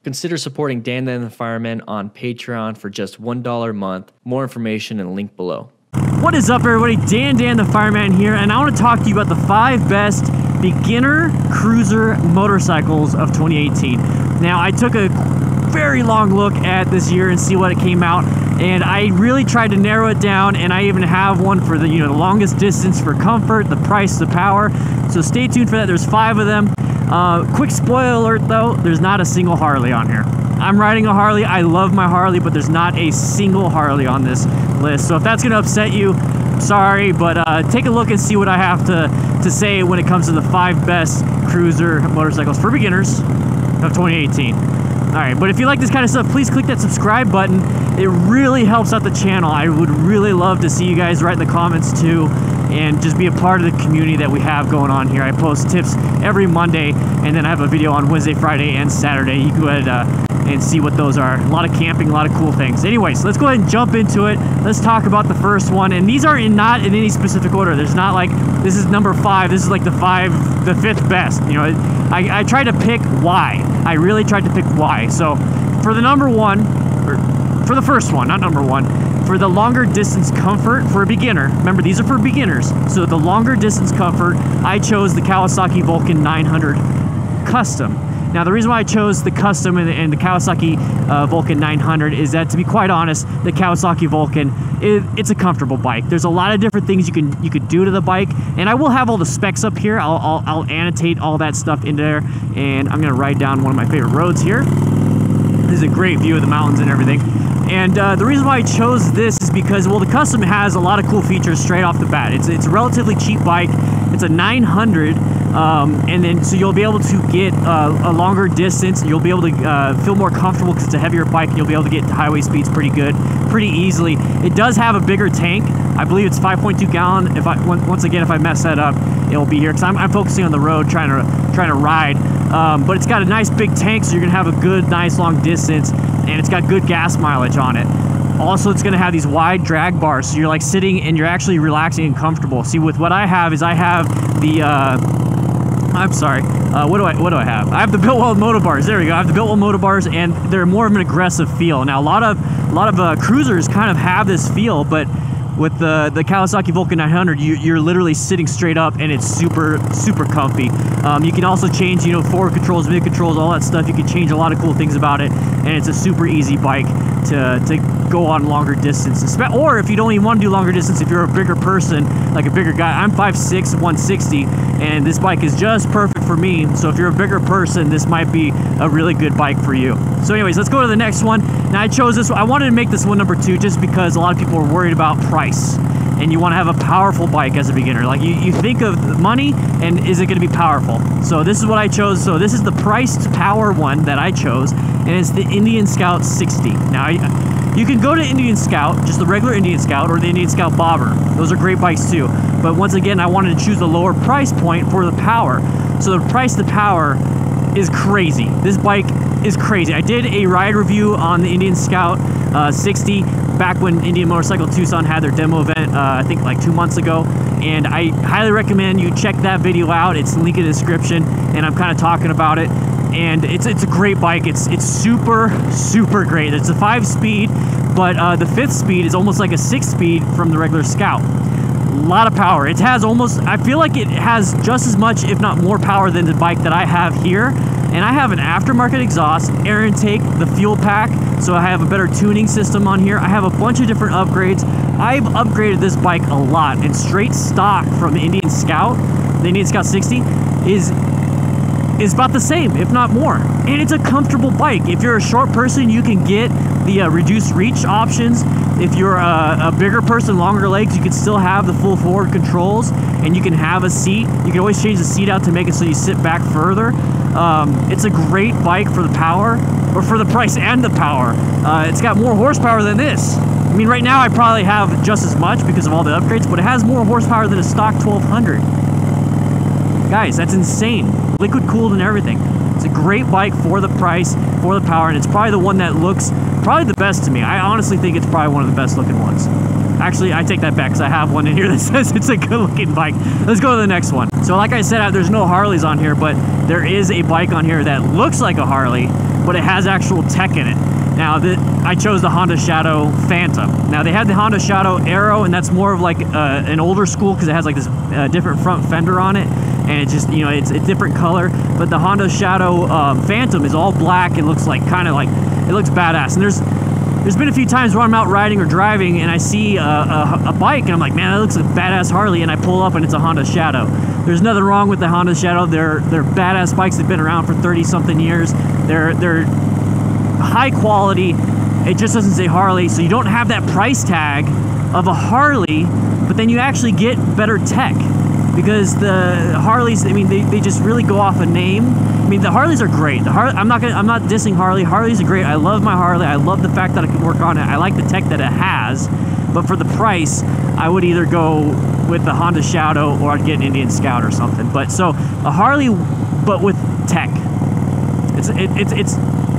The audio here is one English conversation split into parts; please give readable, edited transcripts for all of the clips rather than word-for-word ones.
Consider supporting DanDanTheFireman on Patreon for just $1 a month. More information in the link below. What is up, everybody? DanDanTheFireman here, and I want to talk to you about the 5 best beginner cruiser motorcycles of 2018. Now, I took a very long look at this year and see what it came out, and I really tried to narrow it down, and I even have one for the the longest distance for comfort, the price, the power. So stay tuned for that. There's 5 of them. Quick spoiler alert though, there's not a single Harley on here. I'm riding a Harley, I love my Harley, but there's not a single Harley on this list. So if that's gonna upset you, sorry, but take a look and see what I have to say when it comes to the 5 best cruiser motorcycles for beginners of 2018. All right, but if you like this kind of stuff, please click that subscribe button. It really helps out the channel. I would really love to see you guys write in the comments too, and just be a part of the community that we have going on here. I post tips every Monday, and then I have a video on Wednesday, Friday, and Saturday. You can go ahead and see what those are. A lot of camping, a lot of cool things. Anyways, let's go ahead and jump into it. Let's talk about the first one, and these are not in any specific order. There's not like, this is number 5, this is like the 5th best. I tried to pick why. I really tried to pick why. So for the number 1, or for the first one, not number 1, for the longer distance comfort for a beginner, remember these are for beginners, so the longer distance comfort, I chose the Kawasaki Vulcan 900 Custom. Now the reason why I chose the Custom and the Kawasaki Vulcan 900 is that, to be quite honest, the Kawasaki Vulcan, it's a comfortable bike. There's a lot of different things you could do to the bike, and I will have all the specs up here. I'll annotate all that stuff in there, and I'm gonna ride down one of my favorite roads here. This is a great view of the mountains and everything. And the reason why I chose this is because, well, the Custom has a lot of cool features straight off the bat. It's a relatively cheap bike. It's a 900, and then so you'll be able to get a longer distance. You'll be able to feel more comfortable because it's a heavier bike, and you'll be able to get to highway speeds pretty easily. It does have a bigger tank. I believe it's 5.2 gallon. Once again, if I mess that up, it'll be here because I'm focusing on the road, trying to ride. But it's got a nice big tank, so you're gonna have a good, nice long distance, and it's got good gas mileage on it. Also, it's gonna have these wide drag bars, so you're like sitting and you're actually relaxing and comfortable. See, with what I have is I have the I'm sorry, what do I have? I have the Biltwell motor bars. There we go. I have the Biltwell motor bars, and they're more of an aggressive feel. Now, a lot of cruisers kind of have this feel, but with the Kawasaki Vulcan 900, you're literally sitting straight up, and it's super comfy. You can also change, forward controls, mid controls, all that stuff. You can change a lot of cool things about it, and it's a super easy bike to go on longer distances. Or if you don't even want to do longer distance, if you're a bigger person, like a bigger guy. I'm 5'6", 160, and this bike is just perfect for me. So if you're a bigger person, this might be a really good bike for you. So anyways, let's go to the next one. Now I chose this one. I wanted to make this one number 2 just because a lot of people are worried about price, and you want to have a powerful bike as a beginner. Like you think of money, and is it going to be powerful? So this is what I chose. So this is the price to power one that I chose, and it's the Indian Scout 60. Now you can go to Indian Scout, just the regular Indian Scout, or the Indian Scout Bobber. Those are great bikes too. But once again, I wanted to choose a lower price point for the power. So the price to power is crazy. This bike is crazy. I did a ride review on the Indian Scout 60 back when Indian Motorcycle Tucson had their demo event, I think like 2 months ago, and I highly recommend you check that video out. It's linked in the description, and I'm kind of talking about it, and it's a great bike. It's super great. It's a 5-speed, but the 5th speed is almost like a 6-speed from the regular Scout. A lot of power. It has almost, I feel like it has just as much, if not more power than the bike that I have here. And I have an aftermarket exhaust, air intake, the fuel pack, so I have a better tuning system on here. I have a bunch of different upgrades. I've upgraded this bike a lot, and straight stock from the Indian Scout 60, is about the same, if not more. And it's a comfortable bike. If you're a short person, you can get the reduced reach options. If you're a bigger person, longer legs, you can still have the full forward controls, and you can have a seat. You can always change the seat out to make it so you sit back further. It's a great bike for the power, or for the price and the power. It's got more horsepower than this. I mean, right now I probably have just as much because of all the upgrades, but it has more horsepower than a stock 1200. Guys, that's insane. Liquid cooled and everything. It's a great bike for the price, for the power, and it's probably the one that looks probably the best to me. I honestly think it's probably one of the best looking ones. Actually, I take that back because I have one in here that says it's a good looking bike. Let's go to the next one. So like I said, there's no Harleys on here, but there is a bike on here that looks like a Harley. but it has actual tech in it. Now, I chose the Honda Shadow Phantom. Now, they had the Honda Shadow Aero, and that's more of like an older school because it has like this different front fender on it, and it just, you know, it's a different color. But the Honda Shadow Phantom is all black. It looks like kind of like, it looks badass. And there's been a few times where I'm out riding or driving and I see a bike and I'm like, man, that looks like a badass Harley, and I pull up and it's a Honda Shadow. There's nothing wrong with the Honda Shadow. They're badass bikes. They've been around for 30-something years. They're high quality. It just doesn't say Harley, so you don't have that price tag of a Harley, but then you actually get better tech, because the Harleys, I mean, they just really go off a name. I mean, the Harleys are great. I'm not dissing Harley. Harleys are great. I love my Harley. I love the fact that I can work on it. I like the tech that it has, but for the price, I would either go with the Honda Shadow or I'd get an Indian Scout or something. But so a Harley, but with tech.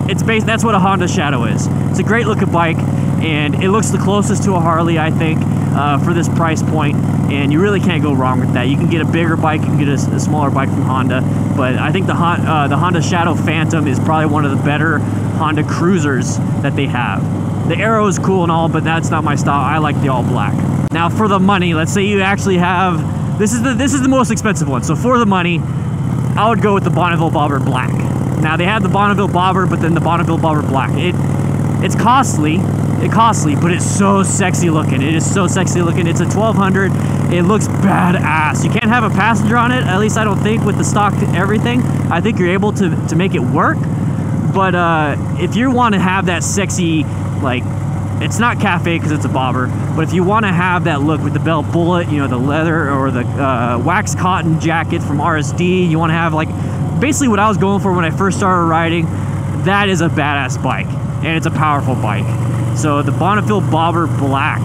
It's based. That's what a Honda Shadow is. It's a great looking bike, and it looks the closest to a Harley, I think, for this price point. And you really can't go wrong with that. You can get a bigger bike, you can get a smaller bike from Honda, but I think the Honda Shadow Phantom is probably one of the better Honda cruisers that they have. The Aero is cool and all, but that's not my style. I like the all black. Now, for the money, let's say you actually have, this is the most expensive one. So for the money, I would go with the Bonneville Bobber Black. Now, they had the Bonneville Bobber, but then the Bonneville Bobber Black. It's costly, but it's so sexy looking. It is so sexy looking. It's a 1200. It looks badass. You can't have a passenger on it, at least I don't think, with the stock everything. I think you're able to make it work. But if you want to have that sexy, like, it's not cafe because it's a bobber, but if you want to have that look with the belt bullet, you know, the leather or the wax cotton jacket from RSD, you want to have, like, basically what I was going for when I first started riding, that is a badass bike, and it's a powerful bike. So the Bonneville Bobber Black,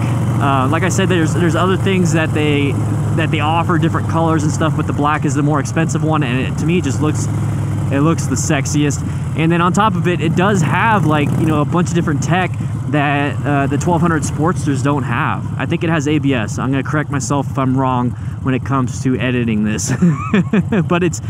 like I said, there's other things that they offer, different colors and stuff, but the black is the more expensive one, and to me it just looks the sexiest. And then on top of it, it does have, like, you know, a bunch of different tech that the 1200 Sportsters don't have. I think it has ABS. I'm gonna correct myself if I'm wrong when it comes to editing this. But it's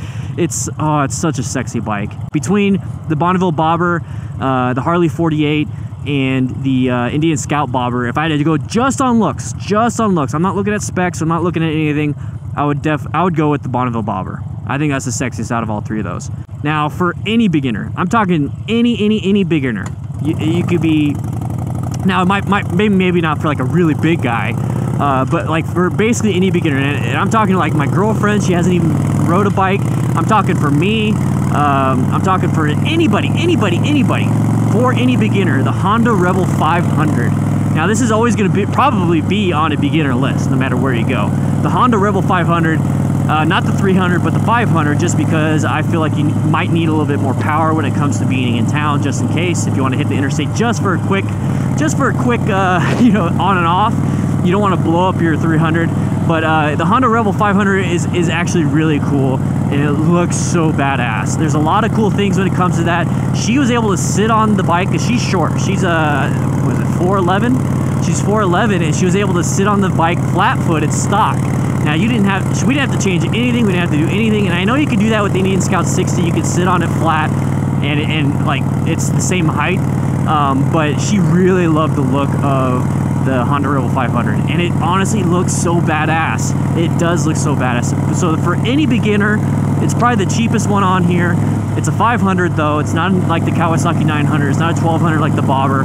such a sexy bike. Between the Bonneville Bobber, the Harley 48, and the Indian Scout Bobber, if I had to go just on looks, I'm not looking at specs, I'm not looking at anything, I would go with the Bonneville Bobber. I think that's the sexiest out of all three of those. Now, for any beginner, I'm talking any beginner, you could be, now it maybe not for like a really big guy, but like for basically any beginner, and I'm talking like my girlfriend, she hasn't even rode a bike. I'm talking for me, I'm talking for anybody, for any beginner, the Honda Rebel 500. Now, this is always going to probably be on a beginner list, no matter where you go. The Honda Rebel 500, not the 300, but the 500, just because I feel like you might need a little bit more power when it comes to being in town, just in case, if you want to hit the interstate just for a quick, you know, on and off. You don't want to blow up your 300, but the Honda Rebel 500 is actually really cool, and it looks so badass. There's a lot of cool things when it comes to that. She was able to sit on the bike because she's short. She's was it 4'11"? She's 4'11", and she was able to sit on the bike flat-footed stock. Now, we didn't have to change anything. We didn't have to do anything, and I know you could do that with the Indian Scout 60. You could sit on it flat, and like it's the same height. But she really loved the look of the Honda Rebel 500, and it honestly looks so badass. It does look so badass. So for any beginner, it's probably the cheapest one on here. It's a 500 though. It's not like the Kawasaki 900. It's not a 1200 like the Bobber.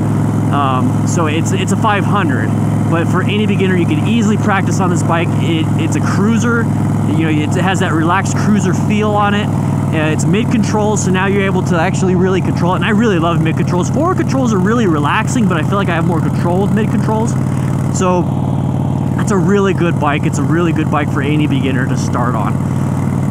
So it's a 500. But for any beginner, you can easily practice on this bike. It's a cruiser. You know, it has that relaxed cruiser feel on it. It's mid-control, so now you're able to actually really control it, and I really love mid-controls. Forward controls are really relaxing, but I feel like I have more control with mid-controls. So that's a really good bike. It's a really good bike for any beginner to start on.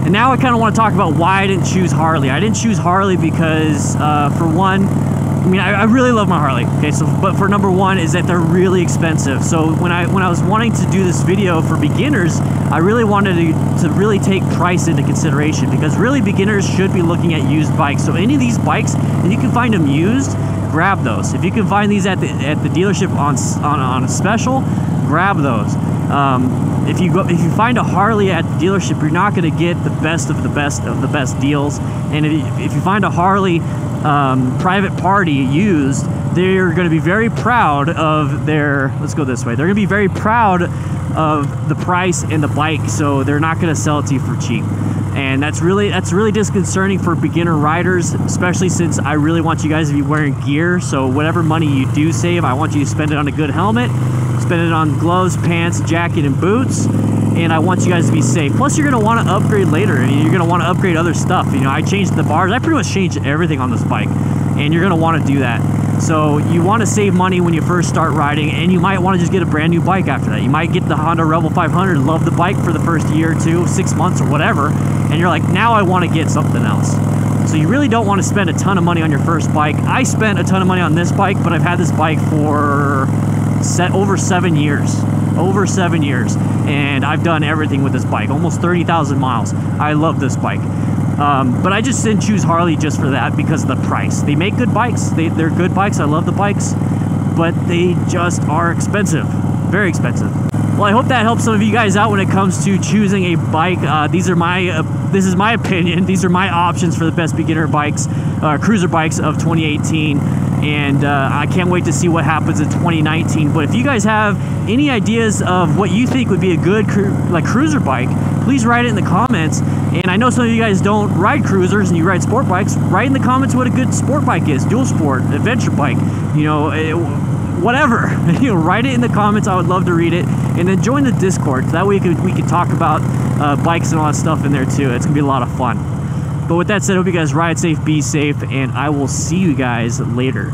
And now I kind of want to talk about why I didn't choose Harley. I didn't choose Harley because, for one, I mean, I really love my Harley. Okay, so but for number one is that they're really expensive. So when I was wanting to do this video for beginners, I really wanted to really take price into consideration, because really beginners should be looking at used bikes. So any of these bikes, if you can find them used, grab those. If you can find these at the dealership on a special, grab those. If you find a Harley at the dealership, you're not going to get the best of the best deals. And if you find a Harley private party used, they're going to be very proud of their, let's go this way, they're going to be very proud of the price and the bike, so they're not going to sell it to you for cheap. And that's really disconcerting for beginner riders, especially since I really want you guys to be wearing gear. So whatever money you do save, I want you to spend it on a good helmet, spend it on gloves, pants, jacket, and boots, and I want you guys to be safe. Plus, you're going to want to upgrade later, and you're going to want to upgrade other stuff. You know, I changed the bars. I pretty much changed everything on this bike, and you're going to want to do that. So you want to save money when you first start riding, and you might want to just get a brand new bike after that. You might get the Honda Rebel 500, love the bike for the first year or two, 6 months or whatever, and you're like, now I want to get something else. So you really don't want to spend a ton of money on your first bike. I spent a ton of money on this bike, but I've had this bike for over 7 years. Over 7 years, and I've done everything with this bike, almost 30,000 miles. I love this bike. But I just didn't choose Harley just for that, because of the price. They make good bikes. They're good bikes. I love the bikes, but they just are expensive, very expensive. Well, I hope that helps some of you guys out when it comes to choosing a bike. This is my opinion. These are my options for the best beginner bikes, cruiser bikes of 2018. And I can't wait to see what happens in 2019. But if you guys have any ideas of what you think would be a good cruiser bike, please write it in the comments. And I know some of you guys don't ride cruisers and you ride sport bikes. Write in the comments what a good sport bike is, dual sport, adventure bike, you know, whatever. You know, write it in the comments. I would love to read it. And then join the Discord. That way we can talk about bikes and all that stuff in there too. It's gonna be a lot of fun. But with that said, I hope you guys ride safe, be safe, and I will see you guys later.